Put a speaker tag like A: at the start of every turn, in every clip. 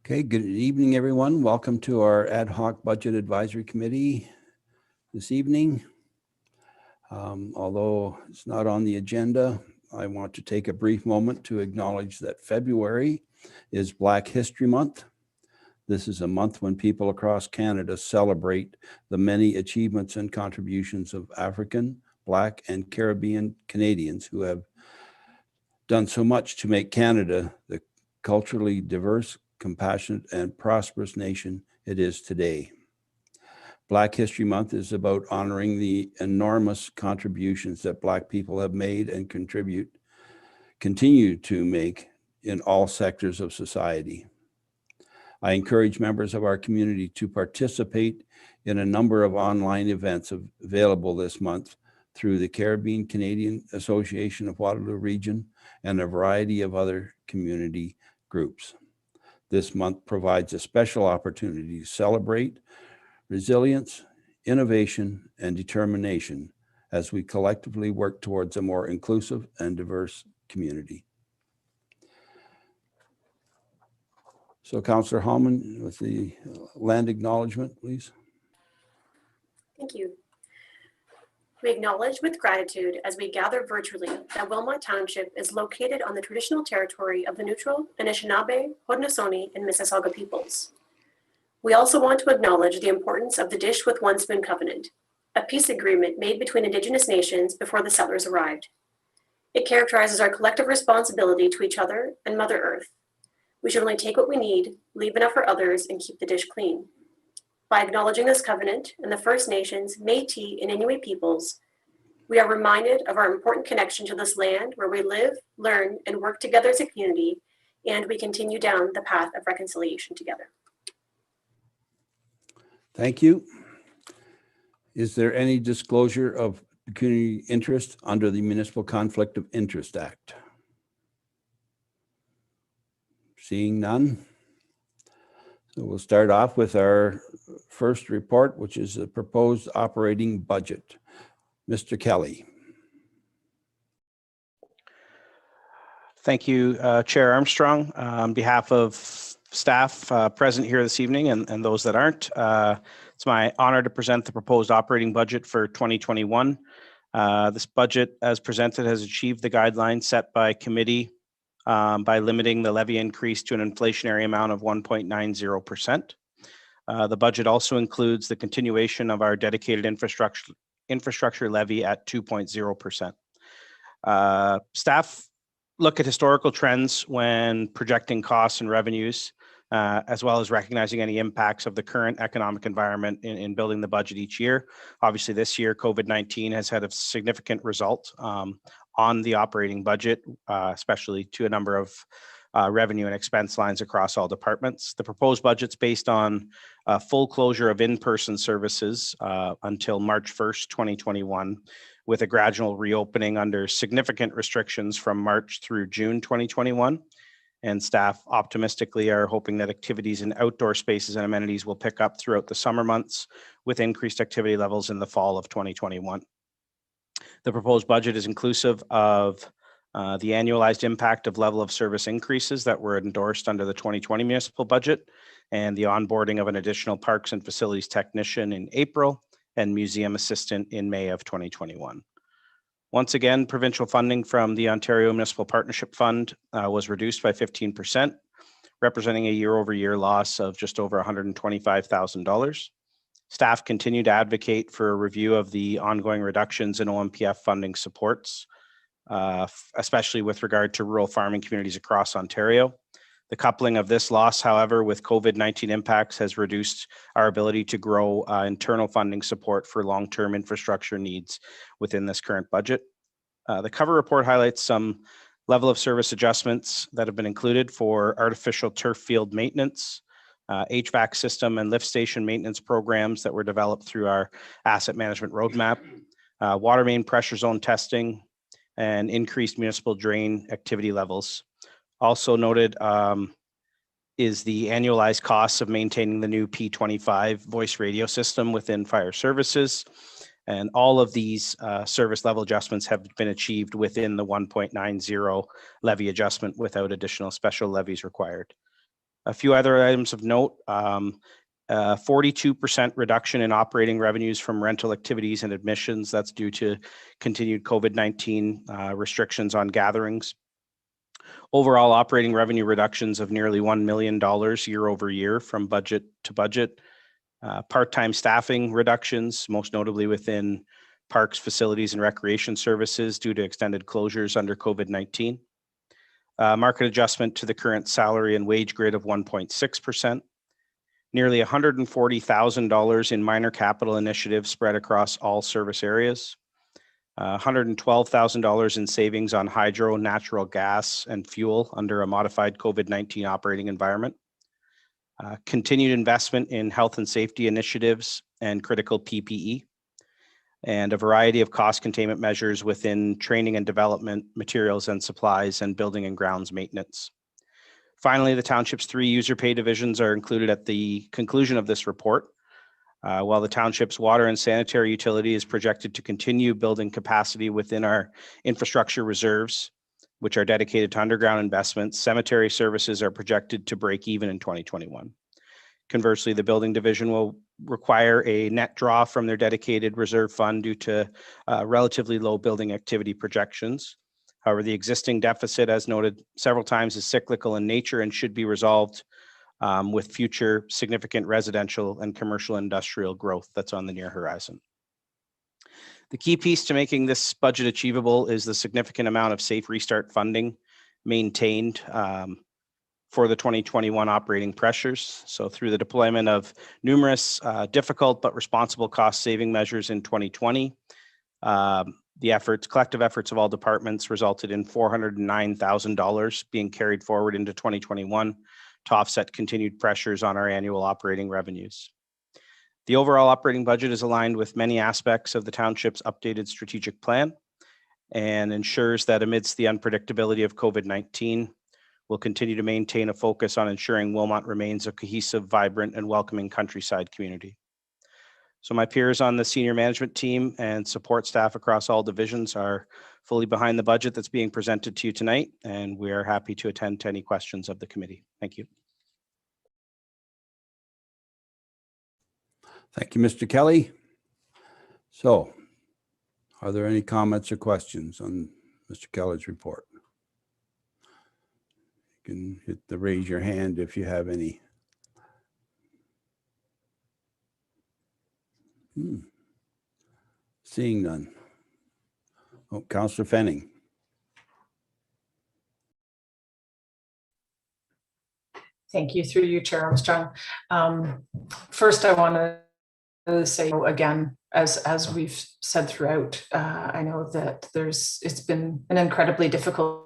A: Okay, good evening, everyone. Welcome to our ad hoc budget advisory committee this evening. Although it's not on the agenda, I want to take a brief moment to acknowledge that February is Black History Month. This is a month when people across Canada celebrate the many achievements and contributions of African, Black, and Caribbean Canadians who have done so much to make Canada the culturally diverse, compassionate, and prosperous nation it is today. Black History Month is about honoring the enormous contributions that Black people have made and continue to make in all sectors of society. I encourage members of our community to participate in a number of online events available this month through the Caribbean Canadian Association of Waterloo Region and a variety of other community groups. This month provides a special opportunity to celebrate resilience, innovation, and determination as we collectively work towards a more inclusive and diverse community. So Councillor Hallman with the land acknowledgement, please.
B: Thank you. We acknowledge with gratitude as we gather virtually that Wilmot Township is located on the traditional territory of the Neutral, Anishinaabe, Haudenosaunee, and Mississauga peoples. We also want to acknowledge the importance of the Dish with One Spoon Covenant, a peace agreement made between Indigenous nations before the settlers arrived. It characterizes our collective responsibility to each other and Mother Earth. We should only take what we need, leave enough for others, and keep the dish clean. By acknowledging this covenant and the First Nations, Métis, and Inuit peoples, we are reminded of our important connection to this land where we live, learn, and work together as a community, and we continue down the path of reconciliation together.
A: Thank you. Is there any disclosure of pecuniary interest under the Municipal Conflict of Interest Act? Seeing none. So we'll start off with our first report, which is the proposed operating budget. Mr. Kelly.
C: Thank you, Chair Armstrong. On behalf of staff present here this evening and those that aren't, it's my honor to present the proposed operating budget for 2021. This budget, as presented, has achieved the guidelines set by committee by limiting the levy increase to an inflationary amount of 1.90%. The budget also includes the continuation of our dedicated infrastructure levy at 2.0%. Staff look at historical trends when projecting costs and revenues, as well as recognizing any impacts of the current economic environment in building the budget each year. Obviously, this year, COVID-19 has had a significant result on the operating budget, especially to a number of revenue and expense lines across all departments. The proposed budget's based on full closure of in-person services until March 1st, 2021, with a gradual reopening under significant restrictions from March through June 2021. And staff optimistically are hoping that activities in outdoor spaces and amenities will pick up throughout the summer months with increased activity levels in the fall of 2021. The proposed budget is inclusive of the annualized impact of level of service increases that were endorsed under the 2020 municipal budget and the onboarding of an additional parks and facilities technician in April and museum assistant in May of 2021. Once again, provincial funding from the Ontario Municipal Partnership Fund was reduced by 15%, representing a year-over-year loss of just over $125,000. Staff continue to advocate for a review of the ongoing reductions in OMPF funding supports, especially with regard to rural farming communities across Ontario. The coupling of this loss, however, with COVID-19 impacts has reduced our ability to grow internal funding support for long-term infrastructure needs within this current budget. The cover report highlights some level of service adjustments that have been included for artificial turf field maintenance, HVAC system and lift station maintenance programs that were developed through our asset management roadmap, water main pressure zone testing, and increased municipal drain activity levels. Also noted is the annualized costs of maintaining the new P25 voice radio system within fire services. And all of these service level adjustments have been achieved within the 1.90 levy adjustment without additional special levies required. A few other items of note, 42% reduction in operating revenues from rental activities and admissions. That's due to continued COVID-19 restrictions on gatherings. Overall operating revenue reductions of nearly $1 million year over year from budget to budget. Part-time staffing reductions, most notably within parks, facilities, and recreation services due to extended closures under COVID-19. Market adjustment to the current salary and wage grid of 1.6%. Nearly $140,000 in minor capital initiatives spread across all service areas. $112,000 in savings on hydro, natural gas, and fuel under a modified COVID-19 operating environment. Continued investment in health and safety initiatives and critical PPE, and a variety of cost containment measures within training and development, materials and supplies, and building and grounds maintenance. Finally, the township's 3 user pay divisions are included at the conclusion of this report. While the township's water and sanitary utility is projected to continue building capacity within our infrastructure reserves, which are dedicated to underground investments, cemetery services are projected to break even in 2021. Conversely, the building division will require a net draw from their dedicated reserve fund due to relatively low building activity projections. However, the existing deficit, as noted several times, is cyclical in nature and should be resolved with future significant residential and commercial industrial growth that's on the near horizon. The key piece to making this budget achievable is the significant amount of safe restart funding maintained for the 2021 operating pressures. So through the deployment of numerous difficult but responsible cost saving measures in 2020, the collective efforts of all departments resulted in $409,000 being carried forward into 2021 to offset continued pressures on our annual operating revenues. The overall operating budget is aligned with many aspects of the township's updated strategic plan and ensures that amidst the unpredictability of COVID-19, we'll continue to maintain a focus on ensuring Wilmot remains a cohesive, vibrant, and welcoming countryside community. So my peers on the senior management team and support staff across all divisions are fully behind the budget that's being presented to you tonight, and we are happy to attend to any questions of the committee. Thank you.
A: Thank you, Mr. Kelly. So, are there any comments or questions on Mr. Kelly's report? You can hit the raise your hand if you have any. Seeing none. Oh, Councillor Fenning.
D: Thank you, through you, Chair Armstrong. First, I want to say again, as we've said throughout, I know that it's been an incredibly difficult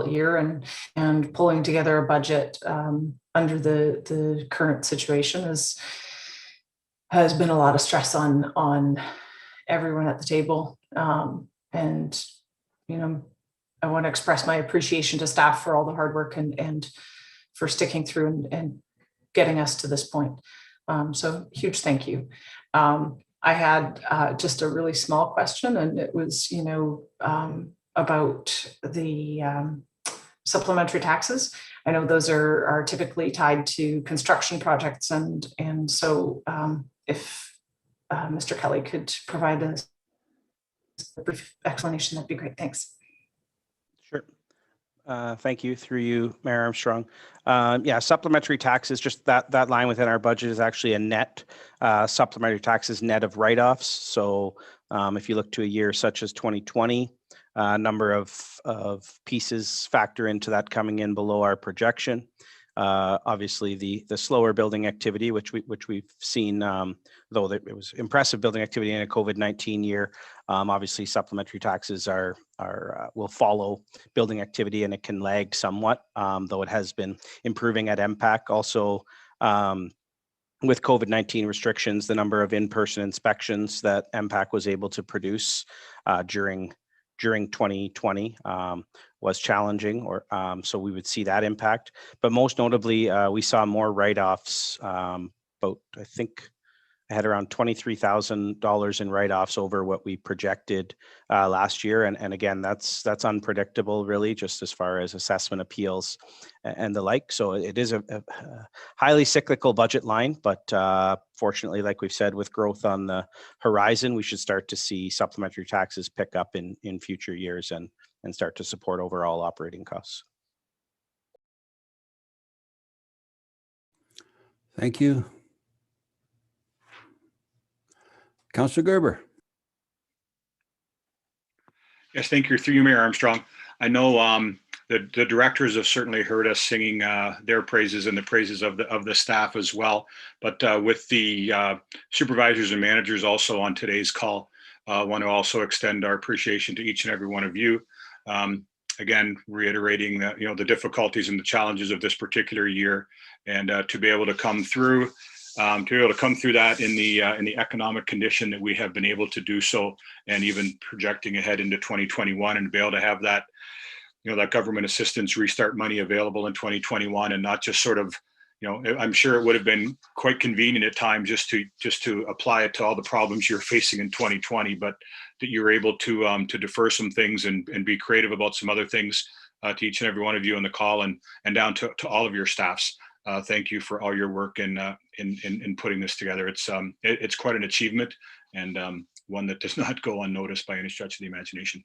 D: year, and pulling together a budget under the current situation has been a lot of stress on everyone at the table. And you know, I want to express my appreciation to staff for all the hard work and for sticking through and getting us to this point. So huge thank you. I had just a really small question, and it was, you know, about the supplementary taxes. I know those are typically tied to construction projects, and so if Mr. Kelly could provide a brief explanation, that'd be great. Thanks.
C: Sure. Thank you, through you, Mayor Armstrong. Yeah, supplementary taxes, just that line within our budget is actually a net supplementary taxes net of write-offs. So if you look to a year such as 2020, a number of pieces factor into that coming in below our projection. Obviously, the slower building activity, which we've seen, though it was impressive building activity in a COVID-19 year. Obviously, supplementary taxes will follow building activity, and it can lag somewhat, though it has been improving at MPAC. Also, with COVID-19 restrictions, the number of in-person inspections that MPAC was able to produce during 2020 was challenging, so we would see that impact. But most notably, we saw more write-offs, about I think had around $23,000 in write-offs over what we projected last year. And again, that's unpredictable, really, just as far as assessment appeals and the like. So it is a highly cyclical budget line, but fortunately, like we've said, with growth on the horizon, we should start to see supplementary taxes pick up in future years and start to support overall operating costs.
A: Thank you. Councillor Gerber.
E: Yes, thank you. Through you, Mayor Armstrong. I know the directors have certainly heard us singing their praises and the praises of the staff as well. But with the supervisors and managers also on today's call, I want to also extend our appreciation to each and every one of you. Again, reiterating that, you know, the difficulties and the challenges of this particular year, and to be able to come through. That in the economic condition that we have been able to do so, and even projecting ahead into 2021, and be able to have that, you know, that government assistance restart money available in 2021, and not just sort of, you know, I'm sure it would have been quite convenient at times just to apply it to all the problems you're facing in 2020, but that you're able to defer some things and be creative about some other things to each and every one of you on the call, and down to all of your staffs. Thank you for all your work in putting this together. It's quite an achievement, and one that does not go unnoticed by any stretch of the imagination.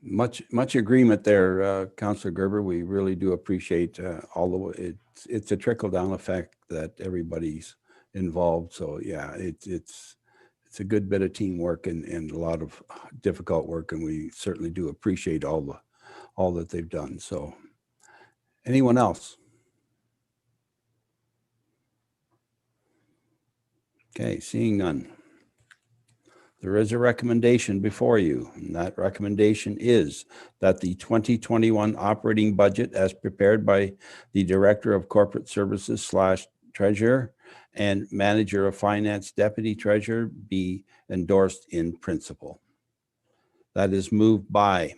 A: Much agreement there, Councillor Gerber. We really do appreciate all the way. It's a trickle-down effect that everybody's involved. So yeah, it's a good bit of teamwork and a lot of difficult work, and we certainly do appreciate all that they've done. So. Anyone else? Okay, seeing none. There is a recommendation before you, and that recommendation is that the 2021 operating budget as prepared by the Director of Corporate Services / Treasurer and Manager of Finance Deputy Treasurer be endorsed in principle. That is moved by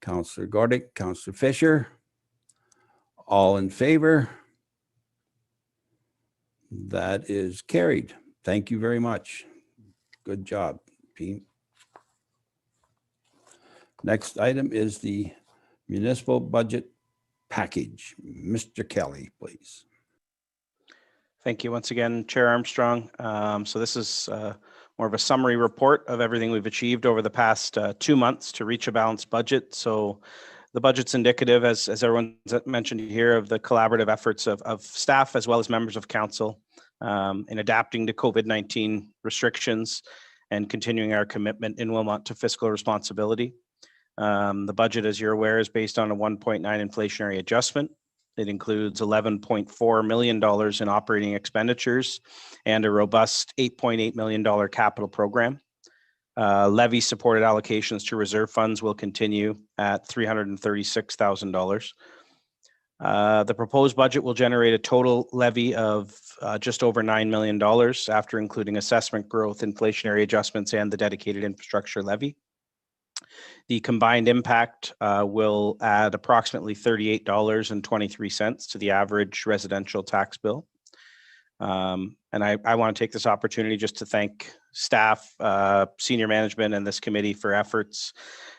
A: Councillor Gordick, Councillor Fisher. All in favor? That is carried. Thank you very much. Good job, team. Next item is the municipal budget package. Mr. Kelly, please.
C: Thank you once again, Chair Armstrong. So this is more of a summary report of everything we've achieved over the past 2 months to reach a balanced budget. So the budget's indicative, as everyone mentioned here, of the collaborative efforts of staff as well as members of council in adapting to COVID-19 restrictions and continuing our commitment in Wilmot to fiscal responsibility. The budget, as you're aware, is based on a 1.9 inflationary adjustment. It includes $11.4 million in operating expenditures and a robust $8.8 million capital program. Levy supported allocations to reserve funds will continue at $336,000. The proposed budget will generate a total levy of just over $9 million after including assessment growth, inflationary adjustments, and the dedicated infrastructure levy. The combined impact will add approximately $38.23 to the average residential tax bill. And I want to take this opportunity just to thank staff, senior management, and this committee for efforts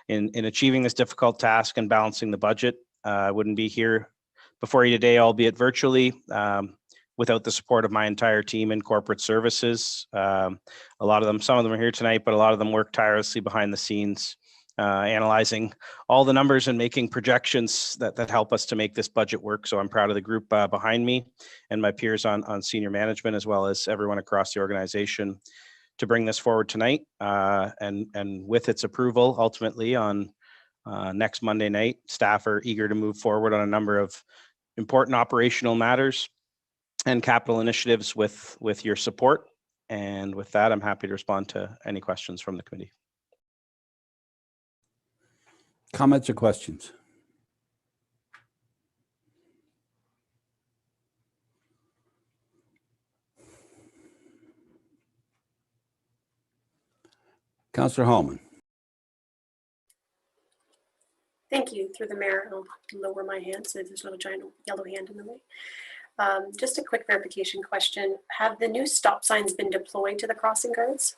C: in achieving this difficult task and balancing the budget. I wouldn't be here before you today, albeit virtually, without the support of my entire team in corporate services. Some of them are here tonight, but a lot of them work tirelessly behind the scenes, analyzing all the numbers and making projections that help us to make this budget work. So I'm proud of the group behind me and my peers on senior management, as well as everyone across the organization, to bring this forward tonight. And with its approval, ultimately on next Monday night, staff are eager to move forward on a number of important operational matters and capital initiatives with your support. And with that, I'm happy to respond to any questions from the committee.
A: Comments or questions? Councillor Hallman.
B: Thank you. Through the mayor, I'll lower my hand so there's no giant yellow hand in the way. Just a quick verification question. Have the new stop signs been deployed to the crossing guards?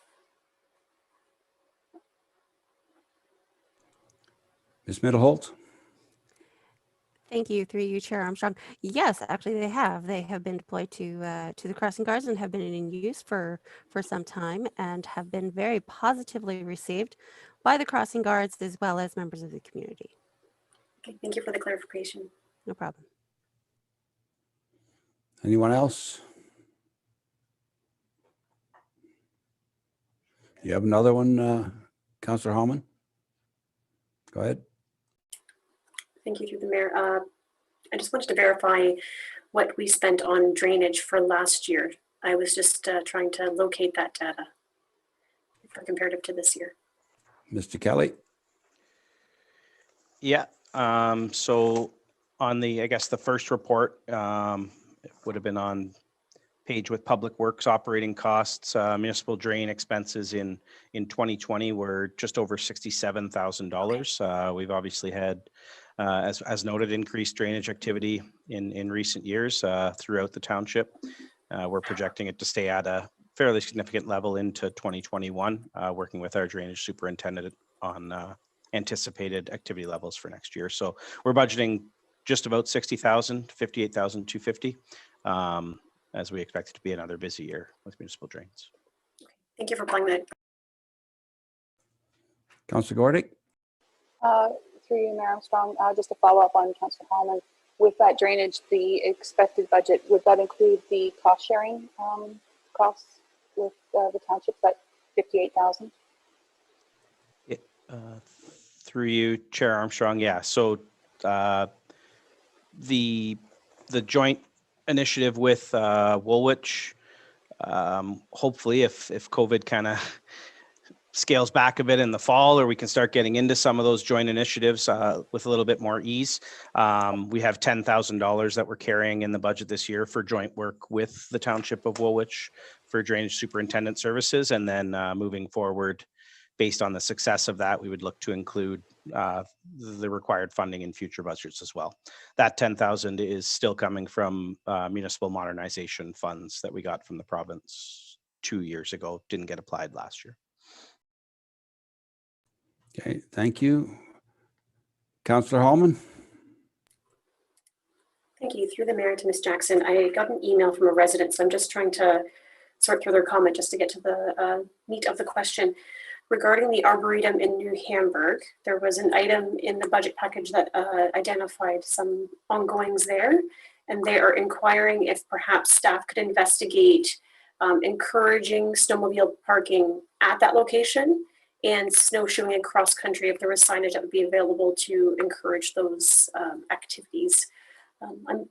A: Ms. Middleholt?
F: Thank you, through you, Chair Armstrong. Yes, actually, they have. They have been deployed to the crossing guards and have been in use for some time and have been very positively received by the crossing guards as well as members of the community.
B: Okay, thank you for the clarification.
F: No problem.
A: Anyone else? You have another one, Councillor Hallman? Go ahead.
B: Thank you, through the mayor. I just wanted to verify what we spent on drainage for last year. I was just trying to locate that data for comparative to this year.
A: Mr. Kelly?
C: Yeah, so on the, I guess the first report, it would have been on page with Public Works operating costs, municipal drain expenses in 2020 were just over $67,000. We've obviously had, as noted, increased drainage activity in recent years throughout the township. We're projecting it to stay at a fairly significant level into 2021, working with our drainage superintendent on anticipated activity levels for next year. So we're budgeting just about 60,000, 58,250, as we expect it to be another busy year with municipal drains.
B: Thank you for playing that.
A: Councillor Gordick?
G: Through you, Mayor Armstrong, just to follow up on Councillor Hallman, with that drainage, the expected budget, would that include the cost sharing costs with the township, that 58,000?
C: Through you, Chair Armstrong, yeah. So the joint initiative with Woolwich, hopefully if COVID kind of scales back a bit in the fall, or we can start getting into some of those joint initiatives with a little bit more ease. We have $10,000 that we're carrying in the budget this year for joint work with the Township of Woolwich for drainage superintendent services. And then moving forward, based on the success of that, we would look to include the required funding in future budgets as well. That 10,000 is still coming from municipal modernization funds that we got from the province 2 years ago, didn't get applied last year.
A: Okay, thank you. Councillor Hallman?
B: Thank you. Through the mayor to Ms. Jackson, I got an email from a resident, so I'm just trying to sort through their comment just to get to the meat of the question. Regarding the Arboretum in New Hamburg, there was an item in the budget package that identified some ongoings there, and they are inquiring if perhaps staff could investigate encouraging snowmobile parking at that location and snowshoeing and cross country if there was signage that would be available to encourage those activities.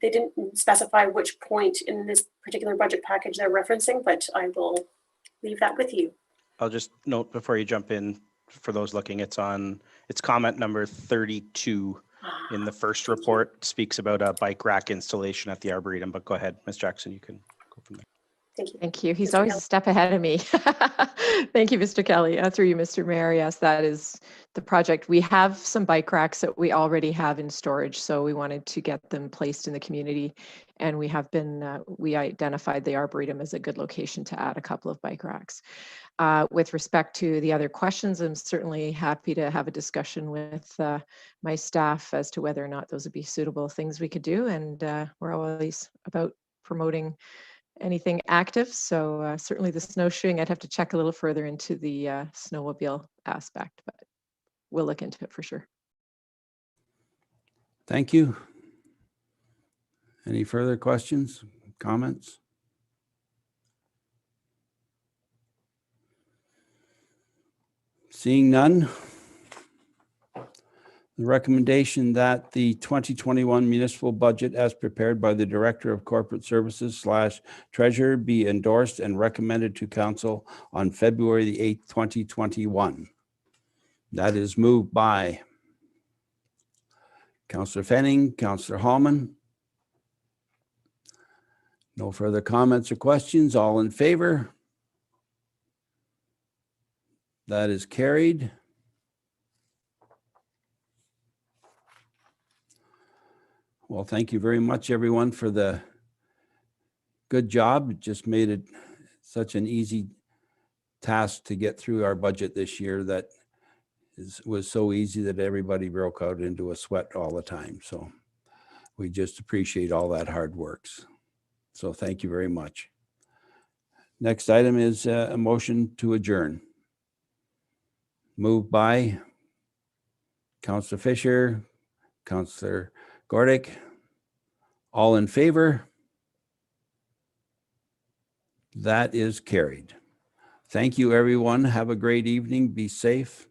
B: They didn't specify which point in this particular budget package they're referencing, but I will leave that with you.
C: I'll just note before you jump in, for those looking, it's comment number 32 in the first report, speaks about a bike rack installation at the Arboretum, but go ahead, Ms. Jackson, you can go from there.
B: Thank you.
H: Thank you. He's
B: Mr.
H: always
B: Kelly.
H: a step ahead of me. Thank you, Mr. Kelly. Through you, Mr. Mayor. Yes, that is the project. We have some bike racks that we already have in storage, so we wanted to get them placed in the community. And we have been, we identified the Arboretum as a good location to add a couple of bike racks. With respect to the other questions, I'm certainly happy to have a discussion with my staff as to whether or not those would be suitable things we could do. And we're always about promoting anything active. So certainly the snowshoeing, I'd have to check a little further into the snowmobile aspect, but we'll look into it for sure.
A: Thank you. Any further questions, comments? Seeing none, the recommendation that the 2021 municipal budget as prepared by the Director of Corporate Services / Treasurer be endorsed and recommended to Council on February the 8th, 2021. That is moved by Councillor Fenning, Councillor Hallman. No further comments or questions. All in favor? That is carried. Well, thank you very much, everyone, for the good job. It just made it such an easy task to get through our budget this year that was so easy that everybody broke out into a sweat all the time. So we just appreciate all that hard work. So thank you very much. Next item is a motion to adjourn. Moved by Councillor Fisher, Councillor Gordick. All in favor? That is carried. Thank you, everyone. Have a great evening. Be safe.